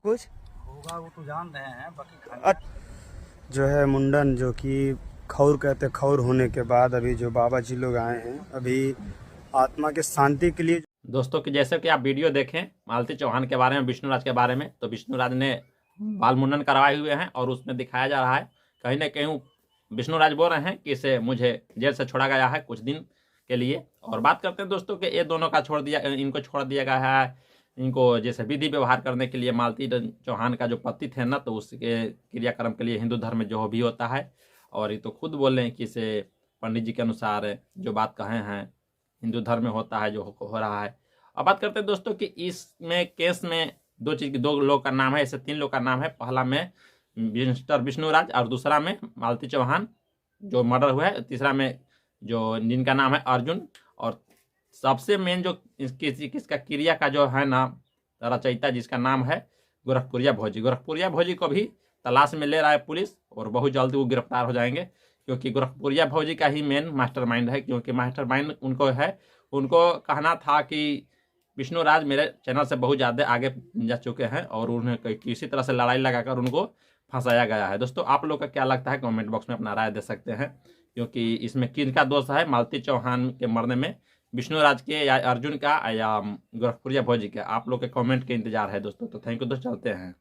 कुछ होगा वो तो जान रहे हैं बाकी जो है मुंडन, जो कि खौर कहते हैं, खौर होने के बाद अभी जो बाबा जी लोग आए हैं अभी आत्मा के शांति के लिए। दोस्तों कि जैसे कि आप वीडियो देखें मालती चौहान के बारे में, विष्णुराज के बारे में, तो विष्णुराज ने बाल मुंडन करवाए हुए हैं और उसमें दिखाया जा रहा है कहीं ना कहीं विष्णुराज बोल रहे हैं कि इसे मुझे जेल से छोड़ा गया है कुछ दिन के लिए। और बात करते हैं दोस्तों कि ये दोनों का इनको छोड़ दिया गया है, इनको जैसे विधि व्यवहार करने के लिए। मालती चौहान का जो पति थे ना, तो उसके क्रियाक्रम के लिए हिंदू धर्म में जो भी होता है, और ये तो खुद बोल रहे हैं कि इसे पंडित जी के अनुसार जो बात कहे हैं हिंदू धर्म में होता है जो हो रहा है। अब बात करते हैं दोस्तों कि इसमें केस में दो लोग का नाम है, ऐसे 3 लोग का नाम है। पहला में मिस्टर विष्णुराज और दूसरा में मालती चौहान जो मर्डर हुआ है, तीसरा में जो जिनका नाम है अर्जुन। और सबसे मेन जो किसका क्रिया का जो है ना रचयिता, जिसका नाम है गोरखपुरिया भौजी। गोरखपुरिया भौजी को भी तलाश में ले रहा है पुलिस और बहुत जल्द वो गिरफ्तार हो जाएंगे, क्योंकि गोरखपुरिया भौजी का ही मेन मास्टरमाइंड है। क्योंकि मास्टरमाइंड उनको है, उनको कहना था कि विष्णुराज मेरे चैनल से बहुत ज़्यादा आगे जा चुके हैं और उन्हें किसी तरह से लड़ाई लगाकर उनको फंसाया गया है। दोस्तों आप लोग का क्या लगता है कमेंट बॉक्स में अपना राय दे सकते हैं, क्योंकि इसमें किनका दोष है मालती चौहान के मरने में, विष्णुराज के या अर्जुन का या गोरखपुरिया भौजी का? आप लोग के कमेंट के इंतजार है दोस्तों। तो थैंक यू दोस्तों, चलते हैं।